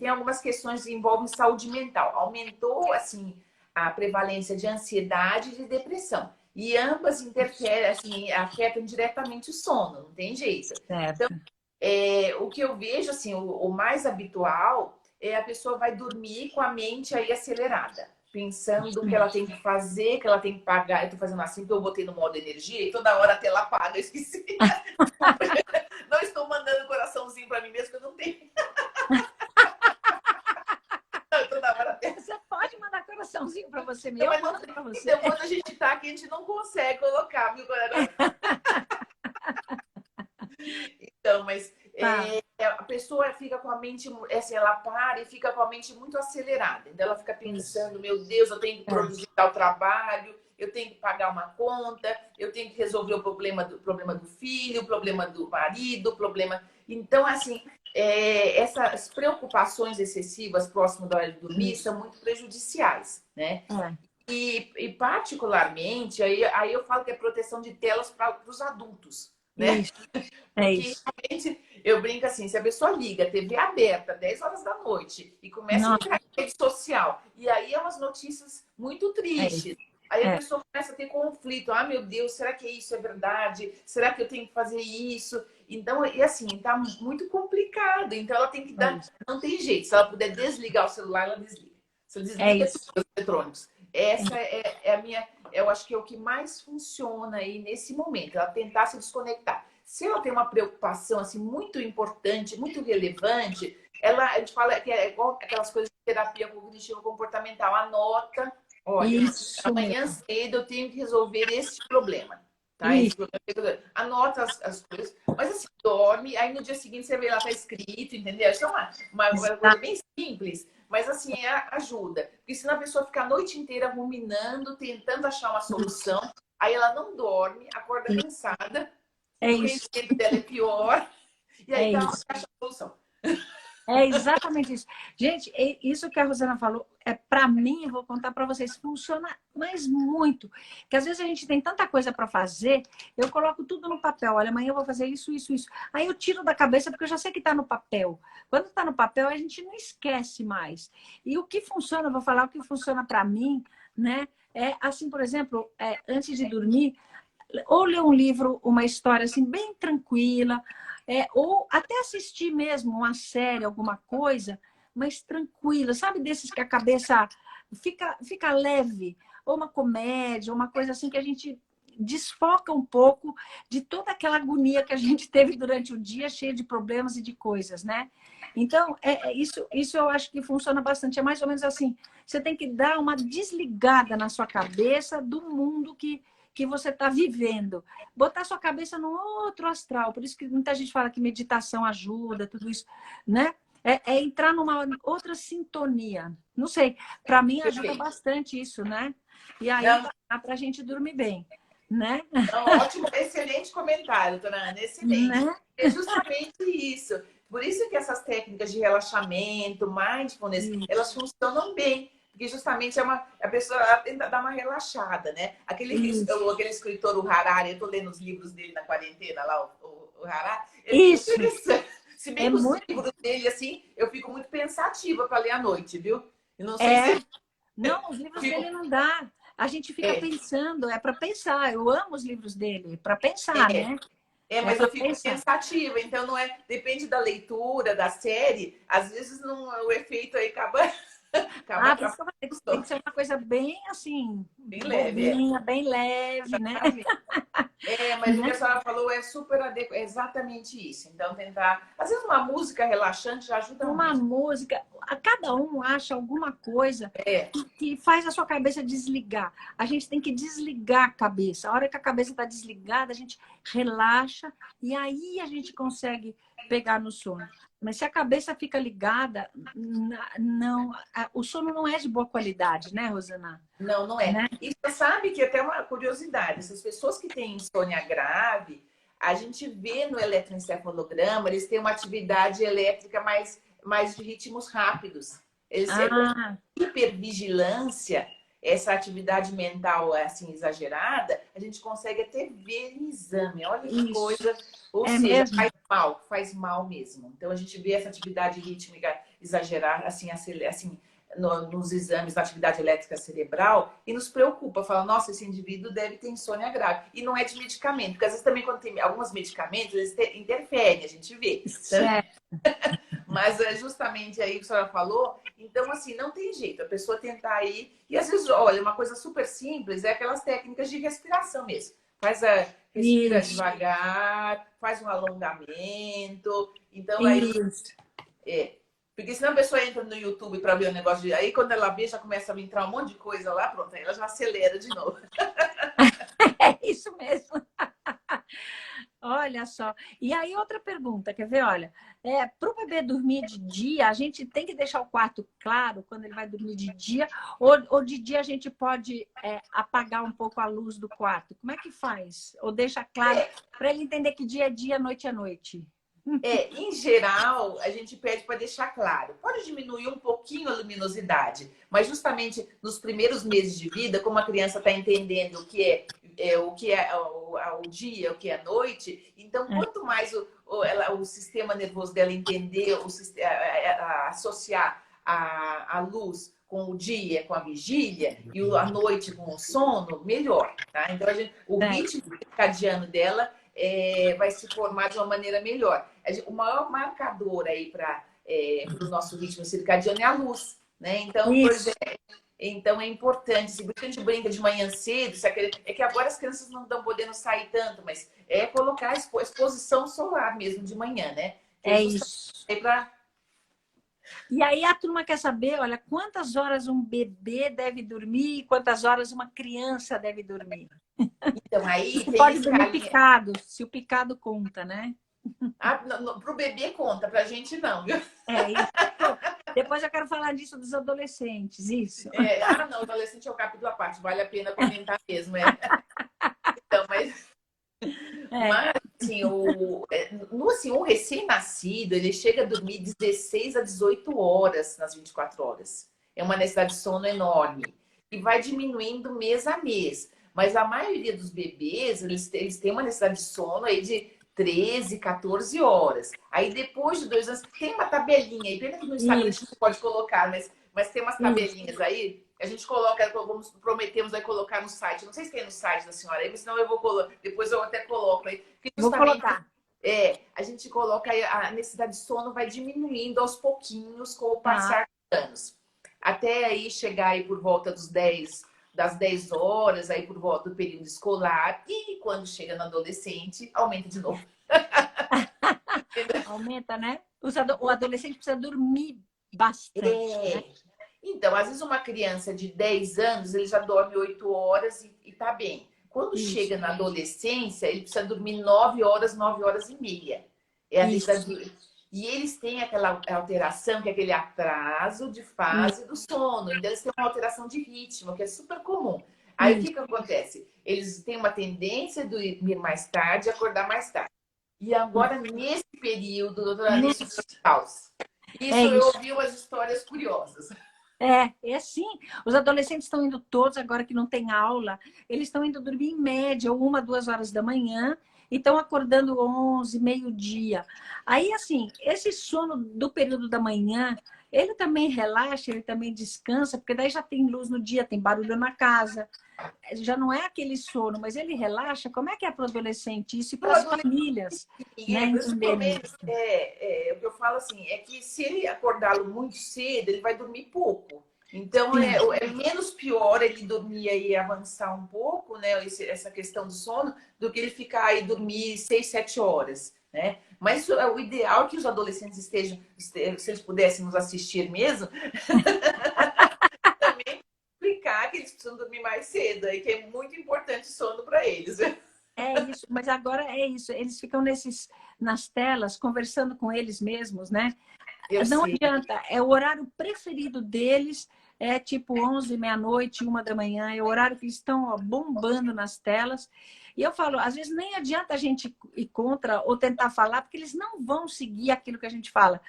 algumas questões que envolvem saúde mental. Aumentou assim a prevalência de ansiedade e de depressão. E ambas interferem, assim, afetam diretamente o sono, não tem jeito. certo. O que eu vejo, assim, o mais habitual é a pessoa vai dormir com a mente aí acelerada, pensando o que ela tem que fazer, que ela tem que pagar. Eu tô fazendo assim porque eu botei no modo energia e toda hora a tela apaga, eu esqueci. Não estou mandando coraçãozinho para mim mesmo, que eu não tenho. Toda hora a tela. Você pode mandar coraçãozinho para você Então, mesmo, eu mas mando para você. então, quando a gente tá aqui, a gente não consegue colocar, viu? Então, mas Tá. a pessoa fica com a mente, assim, ela para e fica com a mente muito acelerada. Então, ela fica Isso. pensando: meu Deus, eu tenho que É, produzir tal trabalho, eu tenho que pagar uma conta, eu tenho que resolver o problema do filho, o problema do marido, o problema. Então, assim, essas preocupações excessivas próximo da hora de dormir isso. são muito prejudiciais, né? É, E particularmente, aí eu falo que é proteção de telas para os adultos, né? isso. É Porque isso. realmente eu brinco assim, se a pessoa liga a TV aberta 10 horas da noite e começa a Não, entrar em rede social, e aí é umas notícias muito é isso. tristes. Aí a É, pessoa começa a ter conflito. Ah, meu Deus, será que isso é verdade? Será que eu tenho que fazer isso? Então, e assim, tá muito complicado. Então ela tem que é dar. isso. Não tem jeito. Se ela puder desligar o celular, ela desliga. Se ela É desliga isso. todos os eletrônicos. Essa é a minha. Eu acho que é o que mais funciona aí nesse momento. Ela tentar se desconectar. Se ela tem uma preocupação assim muito importante, muito relevante, a gente fala que é igual aquelas coisas de terapia cognitivo comportamental, anota, olha, Isso amanhã mesmo. cedo eu tenho que resolver esse problema, tá? Esse Isso. problema, anota as coisas, mas assim, dorme, aí no dia seguinte você vê lá, tá escrito, entendeu? Isso é uma coisa bem simples, mas assim, ajuda. Porque senão a pessoa fica a noite inteira ruminando, tentando achar uma solução, aí ela não dorme, acorda cansada, É o isso. rendimento dela é pior, e É aí tá uma isso. caixa de solução. É exatamente isso. Gente, isso que a Rosana falou, para mim, eu vou contar para vocês, funciona, mas muito. Que às vezes a gente tem tanta coisa para fazer, eu coloco tudo no papel. Olha, amanhã eu vou fazer isso, isso, isso. Aí eu tiro da cabeça porque eu já sei que está no papel. Quando está no papel, a gente não esquece mais. E o que funciona, eu vou falar o que funciona para mim, né? É assim, por exemplo, antes de dormir, ou ler um livro, uma história assim, bem tranquila, ou até assistir mesmo uma série, alguma coisa, mas tranquila, sabe? Desses que a cabeça fica leve, ou uma comédia, uma coisa assim que a gente desfoca um pouco de toda aquela agonia que a gente teve durante o dia, cheia de problemas e de coisas, né? Então, isso eu acho que funciona bastante. É mais ou menos assim, você tem que dar uma desligada na sua cabeça do mundo que você está vivendo. Botar sua cabeça num outro astral. Por isso que muita gente fala que meditação ajuda, tudo isso, né? É entrar numa outra sintonia. Não sei, para mim ajuda bastante isso, né? E aí Não, dá para a gente dormir bem, né? não, ótimo, excelente comentário, dona Ana, excelente. Né? É justamente isso. Por isso que essas técnicas de relaxamento, mindfulness, elas Isso, funcionam bem. Porque justamente a pessoa tenta dar uma relaxada, né? isso, Aquele escritor, o Harari, eu estou lendo os livros dele na quarentena, lá, o Harari, é bem isso. interessante. Se bem É que os muito. livros dele, assim, eu fico muito pensativa para ler à noite, viu? Eu não sei É. se Não, os livros fico. dele não dá. A gente fica É, pensando, é para pensar. Eu amo os livros dele, para pensar, é. né? É Mas para eu fico pensar. pensativa, então não é. Depende da leitura, da série, às vezes não, o efeito aí acaba, acaba Ah, por isso que eu falei que tem atrapalhando. que ser uma coisa bem assim, Bem leve, é. bobinha, bem leve, né? Mas o que a senhora falou é super adequado, é exatamente isso. Então, tentar. Às vezes, uma música relaxante já ajuda Uma muito. música, a cada um acha alguma coisa É, que faz a sua cabeça desligar. A gente tem que desligar a cabeça. A hora que a cabeça está desligada, a gente relaxa e aí a gente consegue pegar no sono. Mas se a cabeça fica ligada, não, o sono não é de boa qualidade, né, Rosana? não, não é. Né? E você sabe que até uma curiosidade: essas pessoas que têm insônia grave, a gente vê no eletroencefalograma, eles têm uma atividade elétrica mais de ritmos rápidos. Eles, Ah, hipervigilância, essa atividade mental assim exagerada, a gente consegue até ver em exame. Olha que isso. coisa. Ou É seja, mesmo? faz mal mesmo. Então a gente vê essa atividade rítmica exagerada, assim nos exames da atividade elétrica cerebral e nos preocupa, fala, nossa, esse indivíduo deve ter insônia grave. E não é de medicamento, porque às vezes também quando tem alguns medicamentos, eles interferem, a gente vê. Então, Certo. mas é justamente aí que a senhora falou. Então, assim, não tem jeito. A pessoa tentar ir. E às vezes, olha, uma coisa super simples é aquelas técnicas de respiração mesmo. Respira Isso, devagar, faz um alongamento. Então, aí, isso. é. Porque senão a pessoa entra no YouTube para ver o negócio de. Aí, quando ela vê, já começa a entrar um monte de coisa lá, pronto, aí ela já acelera de novo. É isso mesmo. Olha só. E aí, outra pergunta, quer ver? Olha, para o bebê dormir de dia, a gente tem que deixar o quarto claro quando ele vai dormir de dia, ou de dia a gente pode apagar um pouco a luz do quarto? Como é que faz? Ou deixa claro para ele entender que dia é dia, noite é noite? Em geral, a gente pede para deixar claro. Pode diminuir um pouquinho a luminosidade, mas justamente nos primeiros meses de vida, como a criança está entendendo o dia, o que é a noite, então quanto mais o sistema nervoso dela entender, associar a luz com o dia, com a vigília, e a noite com o sono, melhor. Tá? Então, o É, ritmo circadiano dela vai se formar de uma maneira melhor. O maior marcador aí para o nosso ritmo circadiano é a luz, né? Então, por isso. exemplo, então é importante, se a gente brinca de manhã cedo, é que agora as crianças não estão podendo sair tanto, mas é colocar a exposição solar mesmo de manhã, né? Que é É justamente isso. para. E aí a turma quer saber, olha, quantas horas um bebê deve dormir e quantas horas uma criança deve dormir. Então, E aí se tem pode dormir escalinha. picado, se o picado conta, né? Para o bebê conta, para a gente não, viu? É isso. Depois eu quero falar disso dos adolescentes, isso. Não, adolescente é o capítulo à parte, vale a pena comentar mesmo. Então, É, assim, um recém-nascido, ele chega a dormir 16 a 18 horas nas 24 horas. É uma necessidade de sono enorme. E vai diminuindo mês a mês. Mas a maioria dos bebês, eles têm uma necessidade de sono aí de 13, 14 horas. Aí depois de 2 anos, tem uma tabelinha aí, pena que no Instagram a gente isso, não pode colocar, mas tem umas isso. tabelinhas aí, a gente coloca, prometemos aí colocar no site. Não sei se tem no site da senhora aí, mas senão eu vou colocar, depois eu até coloco aí. Porque Vou justamente colocar. a gente coloca aí, a necessidade de sono vai diminuindo aos pouquinhos com o Tá, passar dos anos. Até aí chegar aí por volta dos das 10 horas, aí por volta do período escolar, e quando chega no adolescente, aumenta de novo. Aumenta, né? O adolescente precisa dormir bastante, né? É. Então, às vezes uma criança de 10 anos, ele já dorme 8 horas e tá bem. Quando Isso, chega na adolescência, ele precisa dormir 9 horas, 9 horas e meia. É a isso, necessidade. E eles têm aquela alteração, que é aquele atraso de fase do sono. Então, eles têm uma alteração de ritmo, que é super comum. Aí, o isso. que que acontece? Eles têm uma tendência de dormir mais tarde e acordar mais tarde. E agora, nesse período, doutora Alice, Isso, caos. é Isso eu isso. ouvi umas histórias curiosas. É assim. Os adolescentes estão indo todos, agora que não tem aula, eles estão indo dormir em média 1, 2 horas da manhã e estão acordando 11, meio-dia. Aí, assim, esse sono do período da manhã, ele também relaxa, ele também descansa, porque daí já tem luz no dia, tem barulho na casa, já não é aquele sono, mas ele relaxa. Como é que é para o adolescente isso e para O as adolescente, famílias, né, entenderem principalmente, isso? o que eu falo assim, é que se ele acordá-lo muito cedo, ele vai dormir pouco. Então, Sim, é menos pior ele dormir aí e avançar um pouco, né? Essa questão do sono, do que ele ficar aí dormir 6, 7 horas, né? Mas o ideal é que os adolescentes estejam, se eles pudessem nos assistir mesmo, também explicar que eles precisam dormir mais cedo, aí que é muito importante o sono para eles. é isso, mas agora é isso. Eles ficam nas telas, conversando com eles mesmos, né? Eu Não sei. adianta, é o horário preferido deles, é tipo 11, meia-noite, 1 da manhã, é o horário que eles estão ó, bombando nas telas. E eu falo, às vezes nem adianta a gente ir contra ou tentar falar, porque eles não vão seguir aquilo que a gente fala.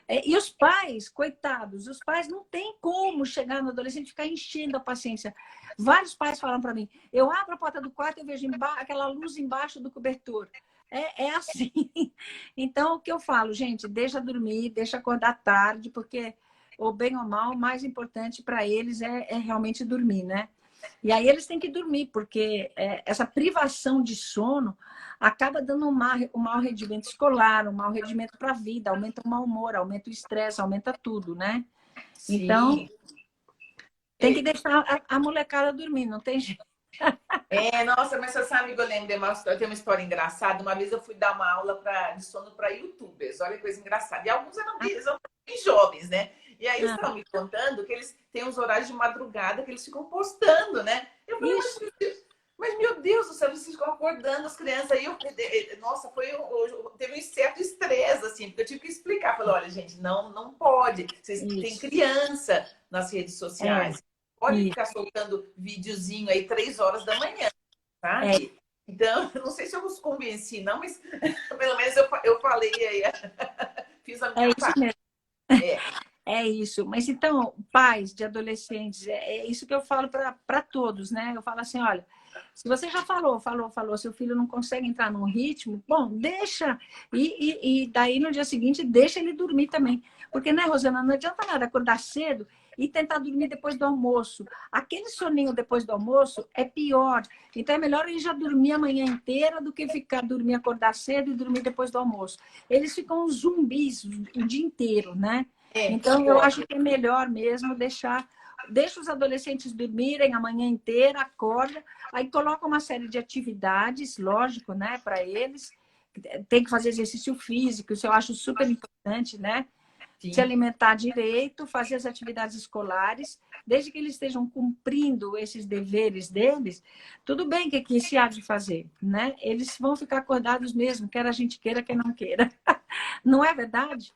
E os pais, coitados, os pais não têm como chegar no adolescente e ficar enchendo a paciência. Vários pais falam para mim, eu abro a porta do quarto e vejo aquela luz embaixo do cobertor. É assim. Então, o que eu falo, gente, deixa dormir, deixa acordar tarde, porque, ou bem ou mal, o mais importante para eles é realmente dormir, né? E aí eles têm que dormir, porque essa privação de sono acaba dando um mau rendimento escolar, um mau rendimento para a vida, aumenta o mau humor, aumenta o estresse, aumenta tudo, né? Então, Sim. tem que deixar a molecada dormir, não tem jeito. Nossa, mas você sabe que eu lembro eu tenho uma história engraçada. Uma vez eu fui dar uma aula de sono para YouTubers. Olha que coisa engraçada. E alguns eram bem jovens, né? E aí eles Ah, estavam me contando que eles têm uns horários de madrugada que eles ficam postando, né? Eu falei, isso, mas meu Deus do céu, vocês ficam acordando as crianças. Aí nossa, teve um certo estresse, assim, porque eu tive que explicar. Falei, olha, gente, não pode. Vocês têm isso. criança nas redes É, sociais. Pode isso. ficar soltando videozinho aí 3 horas da manhã, É, sabe? Então, eu não sei se eu os convenci, não, mas pelo menos eu falei aí, fiz a é minha isso parte. mesmo. É, É isso. Mas então, pais de adolescentes, é isso que eu falo para todos, né? Eu falo assim, olha, se você já falou, seu filho não consegue entrar num ritmo, bom, deixa. E daí no dia seguinte, deixa ele dormir também. Porque, né, Rosana, não adianta nada acordar cedo e tentar dormir depois do almoço. Aquele soninho depois do almoço é pior. Então é melhor ele já dormir a manhã inteira do que ficar dormir, acordar cedo e dormir depois do almoço. Eles ficam zumbis o dia inteiro, né? Então, eu acho concordo. que é melhor mesmo deixa os adolescentes dormirem a manhã inteira, acorda, aí coloca uma série de atividades, lógico, né, para eles. Tem que fazer exercício físico, isso eu acho super importante, né? Se Sim. alimentar direito, fazer as atividades escolares, desde que eles estejam cumprindo esses deveres deles, tudo bem que se há de fazer, né? Eles vão ficar acordados mesmo, quer a gente queira, quer não queira. Não é verdade?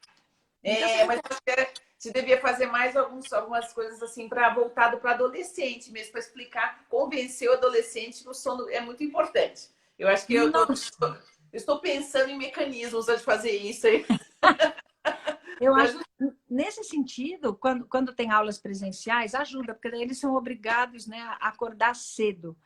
Então, você Mas eu acho que você devia fazer mais algumas coisas assim para voltado para adolescente mesmo, para explicar, convencer o adolescente que o sono é muito importante. Eu acho que nossa, eu estou pensando em mecanismos de fazer isso aí. eu Pra acho, nesse sentido, quando tem aulas presenciais, ajuda, porque daí eles são obrigados, né, a acordar cedo.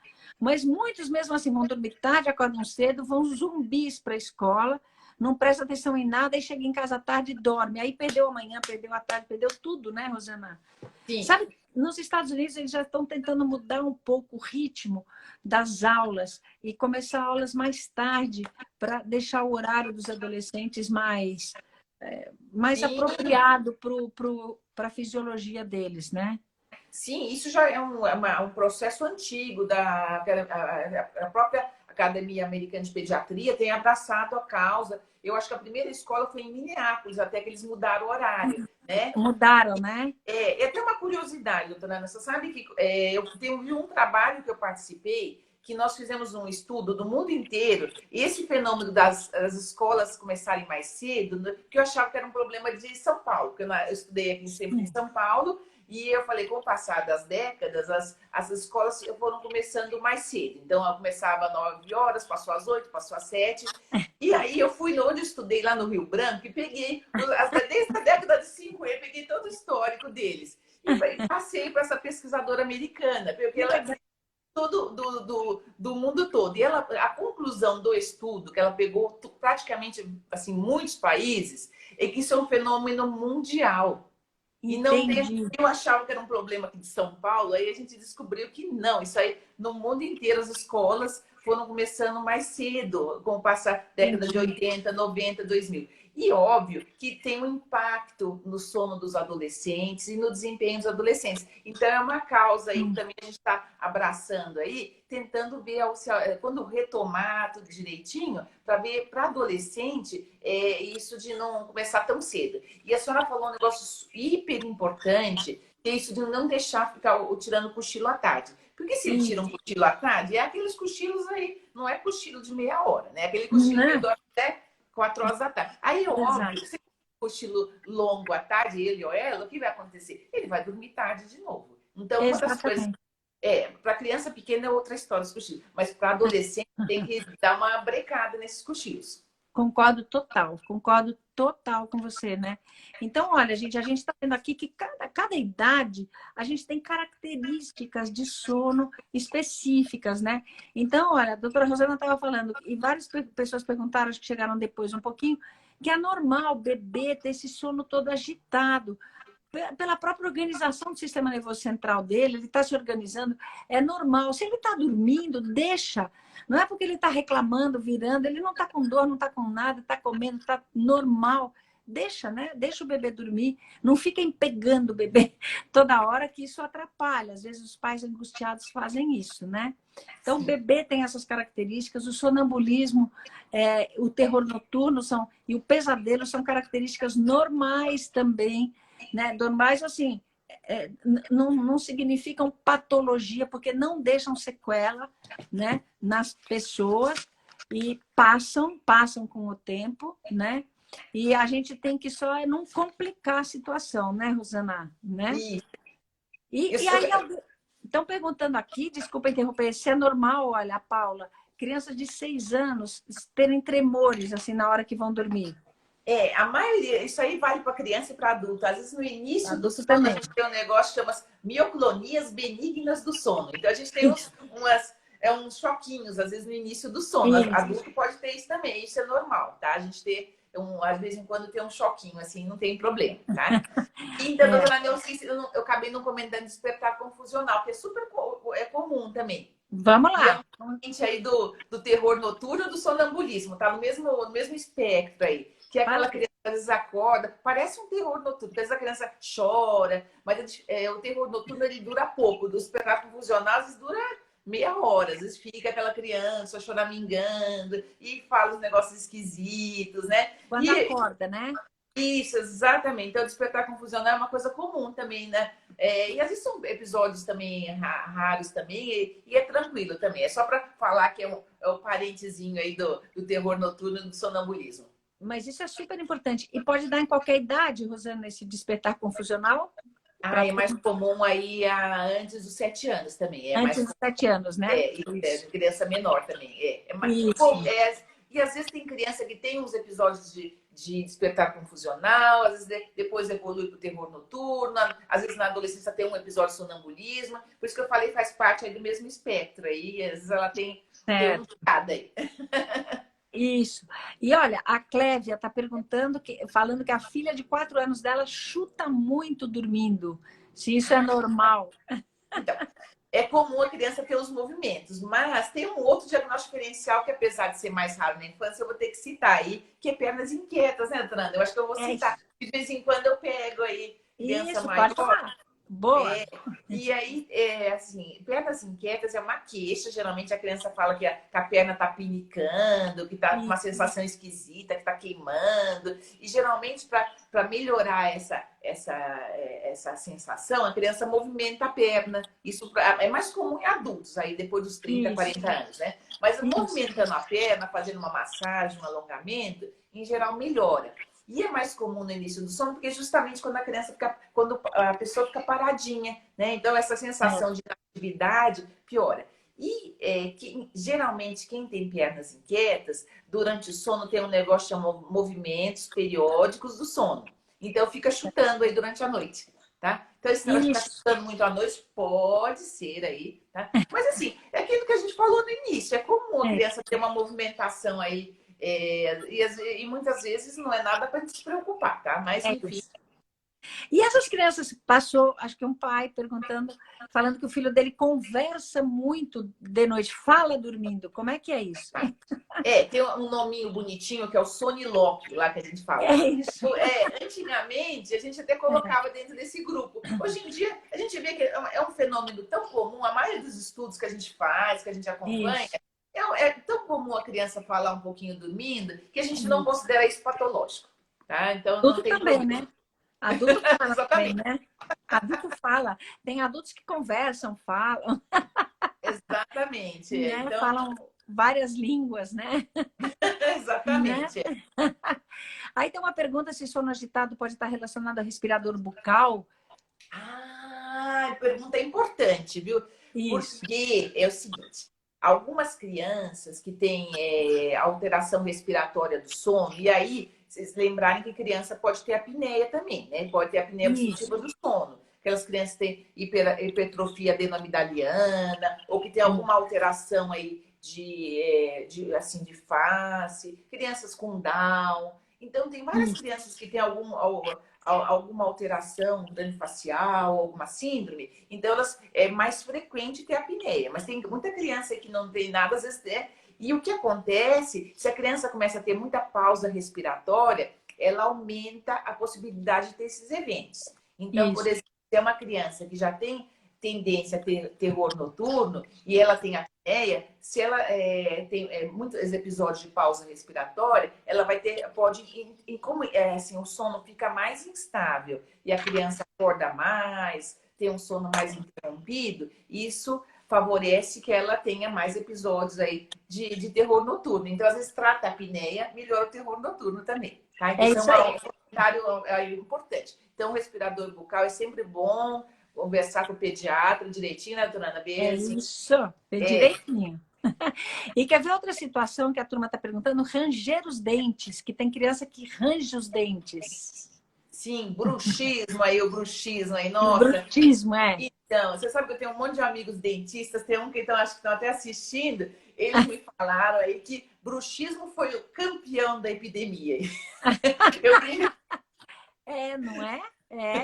Mas muitos, mesmo assim, vão dormir tarde, acordam cedo, vão zumbis para a escola, não prestam atenção em nada e chega em casa tarde e dorme. Aí perdeu a manhã, perdeu a tarde, perdeu tudo, né, Rosana? Sim. Sabe, nos Estados Unidos eles já estão tentando mudar um pouco o ritmo das aulas e começar aulas mais tarde para deixar o horário dos adolescentes mais Sim, apropriado para a fisiologia deles, né? Sim, isso já é um processo antigo a própria Academia Americana de Pediatria tem abraçado a causa. Eu acho que a primeira escola foi em Minneapolis, até que eles mudaram o horário, né? Mudaram, né? E até uma curiosidade, doutora Ana, você sabe que eu tenho um trabalho que eu participei, que nós fizemos um estudo do mundo inteiro, esse fenômeno das escolas começarem mais cedo, né, que eu achava que era um problema de São Paulo, porque eu estudei aqui sempre em São Paulo, e eu falei, com o passar das décadas, as escolas foram começando mais cedo. Então, eu começava às 9 horas, passou às 8, passou às 7. E aí, eu fui onde eu estudei, lá no Rio Branco, e peguei, desde a década de 50, peguei todo o histórico deles. E passei para essa pesquisadora americana, porque ela todo do mundo todo. E a conclusão do estudo, que ela pegou praticamente assim, muitos países, é que isso é um fenômeno mundial. E não tem, eu achava que era um problema aqui de São Paulo, aí a gente descobriu que não, isso aí no mundo inteiro as escolas foram começando mais cedo, com o passar da década de 80, 90, 2000. E óbvio que tem um impacto no sono dos adolescentes e no desempenho dos adolescentes. Então é uma causa aí que também a gente está abraçando aí, tentando ver quando retomar tudo direitinho, para ver para adolescente isso de não começar tão cedo. E a senhora falou um negócio hiper importante, que é isso de não deixar ficar tirando cochilo à tarde. Porque se ele tira um cochilo à tarde, é aqueles cochilos aí, não é cochilo de meia hora, né? Aquele cochilo que dorme até 4 horas da tarde. Aí, óbvio, se cochilo longo à tarde, ele ou ela, o que vai acontecer? Ele vai dormir tarde de novo. Então, uma das coisas. Para criança pequena é outra história os cochilos, mas para adolescente tem que dar uma brecada nesses cochilos. Concordo total com você, né? Então, olha, gente, a gente está vendo aqui que cada idade a gente tem características de sono específicas, né? Então, olha, a doutora Rosana estava falando, e várias pessoas perguntaram, acho que chegaram depois um pouquinho, que é normal o bebê ter esse sono todo agitado. Pela própria organização do sistema nervoso central dele, ele está se organizando, é normal. Se ele está dormindo, deixa. Não é porque ele está reclamando, virando, ele não está com dor, não está com nada, está comendo, está normal. Deixa, né? Deixa o bebê dormir. Não fiquem pegando o bebê toda hora, que isso atrapalha. Às vezes os pais angustiados fazem isso, né? Então, o bebê tem essas características, o sonambulismo, o terror noturno e o pesadelo são características normais também, né? Normais, assim, não significam patologia, porque não deixam sequela, né, nas pessoas e passam com o tempo, né? E a gente tem que só não complicar a situação, né, Rosana? Né? E aí, estão perguntando aqui, desculpa interromper, se é normal, olha, a Paula, crianças de 6 anos terem tremores, assim, na hora que vão dormir. A maioria, isso aí vale para criança e para adulto. Às vezes no início do sono também. a gente tem um negócio que chama mioclonias benignas do sono. Então a gente tem uns choquinhos, às vezes no início do sono. Adulto pode ter isso também, isso é normal, tá? A gente ter, às vezes em quando tem um choquinho, assim, não tem problema, tá? Então, doutora Neuci, eu acabei não comentando despertar confusional, que é super comum também. Vamos lá. E é um ambiente aí do terror noturno do sonambulismo, tá no mesmo espectro aí. Que é aquela criança que às vezes acorda, parece um terror noturno, às vezes a criança chora, mas o terror noturno ele dura pouco, do despertar confusional às vezes dura meia hora, às vezes fica aquela criança choramingando e fala uns negócios esquisitos, né? Quando acorda, né? Isso, exatamente. Então, despertar confusional é uma coisa comum também, né? E às vezes são episódios também raros também, e é tranquilo também. É só para falar que é o parentezinho aí do terror noturno e do sonambulismo. Mas isso é super importante. E pode dar em qualquer idade, Rosana, esse despertar confusional? É mais comum aí antes dos 7 anos também. Antes dos 7 anos, né? De criança menor também. E às vezes tem criança que tem uns episódios de despertar confusional, às vezes depois evolui para o terror noturno, às vezes na adolescência tem um episódio de sonambulismo. Por isso que eu falei, faz parte aí do mesmo espectro aí. Às vezes ela tem um cada aí. Isso. E olha, a Clévia está falando que a filha de 4 anos dela chuta muito dormindo. Se isso é normal. Então, é comum a criança ter os movimentos, mas tem um outro diagnóstico diferencial que, apesar de ser mais raro na infância, eu vou ter que citar aí, que é pernas inquietas, né, Trana? Eu acho que eu vou citar. De vez em quando eu pego aí criança isso, maior. pode falar. Boa. E aí, assim, pernas inquietas é uma queixa. Geralmente a criança fala que a perna tá pinicando, que tá com uma sensação esquisita, que tá queimando. E geralmente, para melhorar essa sensação, a criança movimenta a perna. Isso é mais comum em adultos, aí depois dos 30, 40 anos, né? Mas movimentando a perna, fazendo uma massagem, um alongamento, em geral melhora. E é mais comum no início do sono, porque justamente quando a pessoa fica paradinha, né? Então essa sensação de atividade piora. E geralmente quem tem pernas inquietas, durante o sono tem um negócio chamado movimentos periódicos do sono. Então fica chutando aí durante a noite, tá? Então se ela ficar chutando muito à noite, pode ser aí, tá? Mas assim, é aquilo que a gente falou no início, é comum a criança ter uma movimentação aí. E muitas vezes não é nada para gente se preocupar, tá? Mas enfim. E essas crianças, passou, acho que um pai perguntando, falando que o filho dele conversa muito de noite, fala dormindo. Como é que é isso? Tem um nominho bonitinho que é o sonilóquio, lá que a gente fala. É isso. Antigamente, a gente até colocava dentro desse grupo. Hoje em dia, a gente vê que é um fenômeno tão comum, a maioria dos estudos que a gente faz, que a gente acompanha, é tão comum a criança falar um pouquinho dormindo que a gente não considera isso patológico, tá? Então, adulto não tem também, problema. né? Adulto fala também, né? Adulto fala. Tem adultos que conversam, falam. Exatamente. Né? Então... Falam várias línguas, né? Exatamente. Né? Aí tem uma pergunta se sono agitado pode estar relacionado a respirador bucal. Pergunta importante, viu? Isso. Porque é o seguinte, algumas crianças que têm alteração respiratória do sono, e aí, vocês lembrarem que criança pode ter apneia também, né? Pode ter apneia obstrutiva do sono. Aquelas crianças que têm hipertrofia adenomidaliana, ou que tem alguma alteração aí de face, crianças com Down. Então, tem várias crianças que têm alguma alteração facial, alguma síndrome, então é mais frequente ter apneia. Mas tem muita criança que não tem nada, às vezes, né? E o que acontece, se a criança começa a ter muita pausa respiratória, ela aumenta a possibilidade de ter esses eventos. Então, por exemplo, se é uma criança que já tem tendência a ter terror noturno e ela tem apneia, se ela tem muitos episódios de pausa respiratória, ela como assim, o sono fica mais instável e a criança acorda mais, tem um sono mais interrompido, isso favorece que ela tenha mais episódios aí de terror noturno. Então, às vezes, trata a apneia, melhora o terror noturno também. Tá? Então, isso aí. Um comentário importante. Então, o respirador bucal é sempre bom, conversar com o pediatra direitinho, né, doutora Ana? Isso, direitinho. E quer ver outra situação que a turma está perguntando? Ranger os dentes, que tem criança que range os dentes. Sim, bruxismo aí, nossa. Bruxismo, Então, você sabe que eu tenho um monte de amigos dentistas, tem um que acho que estão até assistindo, eles me falaram aí que bruxismo foi o campeão da epidemia. Não é?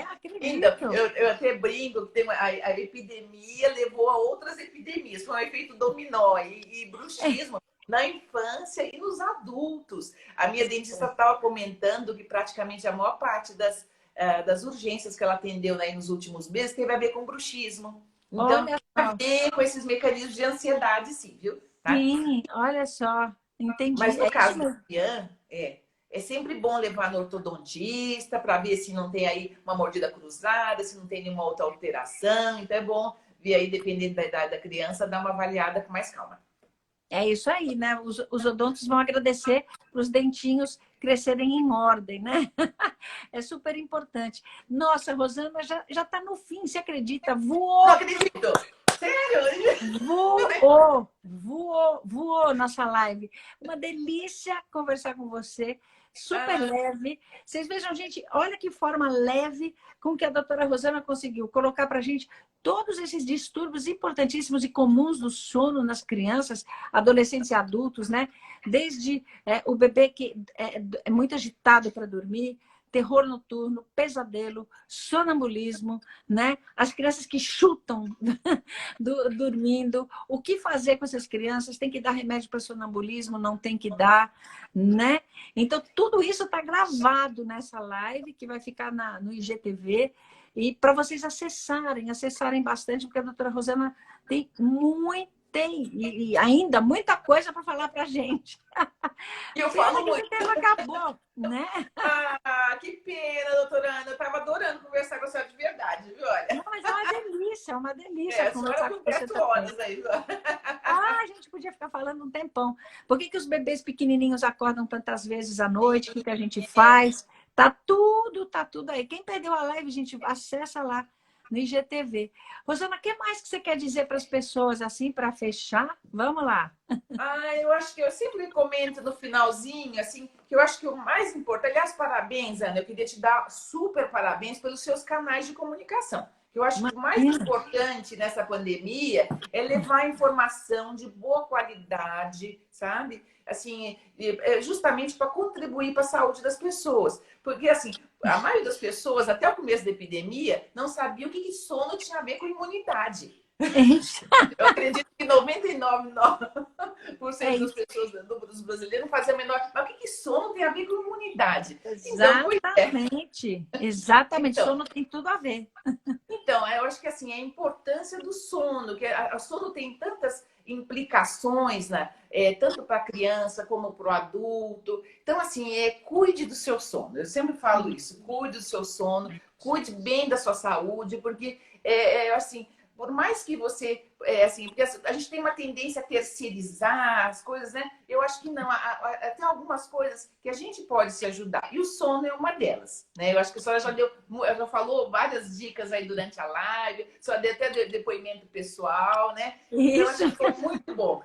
Acredito. Então, eu até brinco que a epidemia levou a outras epidemias, foi um efeito dominó e bruxismo na infância e nos adultos. A minha dentista estava comentando que praticamente a maior parte das urgências que ela atendeu aí nos últimos meses teve a ver com bruxismo. Então, tem a ver com esses mecanismos de ansiedade, sim, viu? Tá? Sim, olha só, entendi. Mas no caso do Ian, é sempre bom levar no ortodontista para ver se não tem aí uma mordida cruzada, se não tem nenhuma outra alteração. Então é bom ver aí, dependendo da idade da criança, dar uma avaliada com mais calma. É isso aí, né? Os odontos vão agradecer para os dentinhos crescerem em ordem, né? É super importante. Nossa, Rosana já está no fim, você acredita? Voou! Não acredito! Sério? Voou nossa live. Uma delícia conversar com você. Super leve. Vocês vejam, gente, olha que forma leve com que a doutora Rosana conseguiu colocar para a gente todos esses distúrbios importantíssimos e comuns do sono nas crianças, adolescentes e adultos, né? Desde o bebê que é muito agitado para dormir, terror noturno, pesadelo, sonambulismo, né? As crianças que chutam dormindo. O que fazer com essas crianças? Tem que dar remédio para sonambulismo? Não tem que dar, né? Então, tudo isso está gravado nessa live que vai ficar no IGTV. E para vocês acessarem bastante, porque a doutora Rosana tem e ainda muita coisa para falar para a gente. E eu Pena falo que muito. esse tempo acabou, né? Ah, que pena, doutora Ana. Eu estava adorando conversar com a senhora de verdade, viu? Olha. Não, mas é uma delícia A senhora conversar com você conversa também. horas aí. Ah, a gente podia ficar falando um tempão. Por que que os bebês pequenininhos acordam tantas vezes à noite? O que que a gente faz? Tá tudo aí. Quem perdeu a live, gente, acessa lá no IGTV. Rosana, o que mais que você quer dizer para as pessoas assim, para fechar? Vamos lá. Ah, eu acho que eu sempre comento no finalzinho, assim, que eu acho que o mais importante, aliás, parabéns, Ana, eu queria te dar super parabéns pelos seus canais de comunicação. Eu acho que o mais Imagina. importante nessa pandemia é levar informação de boa qualidade, sabe? Assim, justamente para contribuir para a saúde das pessoas. Porque, assim, a maioria das pessoas, até o começo da epidemia, não sabia o que sono tinha a ver com imunidade. É isso. Eu acredito que 99,9% É das isso. pessoas dos brasileiros não fazem a menor. Mas o que sono tem a ver com imunidade? Então, pois é. Exatamente. Então, Sono tem tudo a ver. então, eu acho que assim, a importância do sono, que o sono tem tantas implicações, né? Tanto para a criança como para o adulto. Então, assim, cuide do seu sono. Eu sempre falo isso, cuide do seu sono, cuide bem da sua saúde, porque assim, por mais que você, assim, porque a gente tem uma tendência a terceirizar as coisas, né? Eu acho que não, tem algumas coisas que a gente pode se ajudar, e o sono é uma delas, né? Eu acho que a senhora já falou várias dicas aí durante a live, a senhora deu até depoimento pessoal, né? Então, eu Isso. acho que foi muito bom.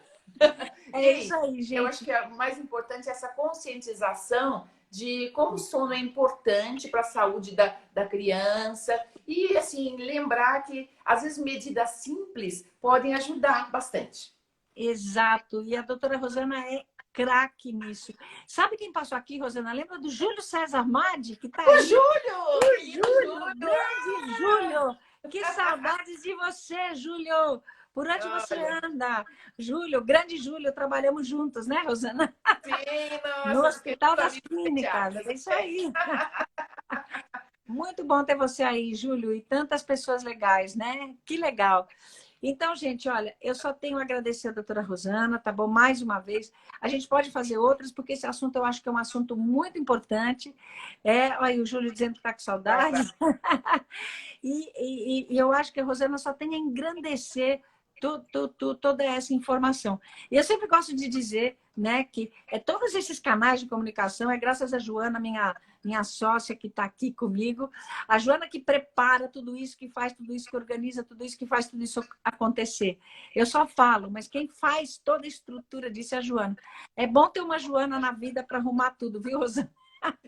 É isso aí, Eu acho gente. que o mais importante é essa conscientização de como o sono é importante para a saúde da criança e, assim, lembrar que, às vezes, medidas simples podem ajudar bastante. Exato. E a doutora Rosana é craque nisso. Sabe quem passou aqui, Rosana? Lembra do Júlio César Madi, que está O aí? Júlio! Querido Júlio, Júlio! grande Júlio! Que saudades de você, Júlio! Por onde você Olha, anda? Júlio, grande Júlio, trabalhamos juntos, né, Rosana? sim, No nossa, nós Hospital queremos das amigos Clínicas. imediatos. É isso aí. Muito bom ter você aí, Júlio, e tantas pessoas legais, né? Que legal. Então, gente, olha, eu só tenho a agradecer a doutora Rosana, tá bom? Mais uma vez. A gente pode fazer outras, porque esse assunto eu acho que é um assunto muito importante. Olha, o Júlio dizendo que está com Tá, saudade. tá. E eu acho que a Rosana só tem a engrandecer toda essa informação. E eu sempre gosto de dizer, né, que todos esses canais de comunicação é graças a Joana, minha sócia que está aqui comigo, a Joana que prepara tudo isso, que faz tudo isso, que organiza tudo isso, que faz tudo isso acontecer. Eu só falo, mas quem faz toda a estrutura disso é a Joana. É bom ter uma Joana na vida para arrumar tudo, viu, Rosana?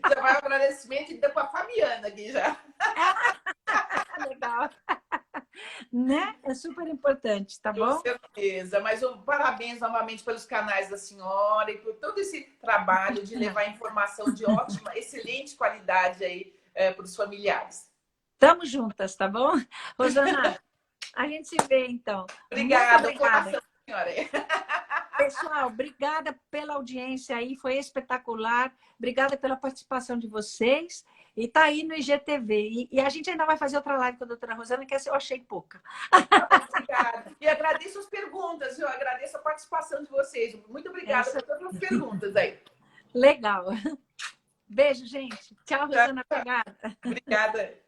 Já vai o agradecimento e deu para a Fabiana aqui já. Legal. Né? É super importante, tá Com bom? certeza, mas parabéns novamente pelos canais da senhora e por todo esse trabalho de levar informação de ótima, excelente qualidade aí para os familiares. Tamo juntas, tá bom? Rosana, a gente se vê então. Muito Obrigada, um obrigada. coração, senhora. Pessoal, obrigada pela audiência aí, foi espetacular. Obrigada pela participação de vocês. E tá aí no IGTV. E a gente ainda vai fazer outra live com a doutora Rosana, que essa eu achei pouca. Obrigada. E agradeço as perguntas, eu agradeço a participação de vocês. Muito obrigada por todas as perguntas aí. Legal. Beijo, gente. Tchau, Tchau, Rosana. tchau. Obrigada. Obrigada.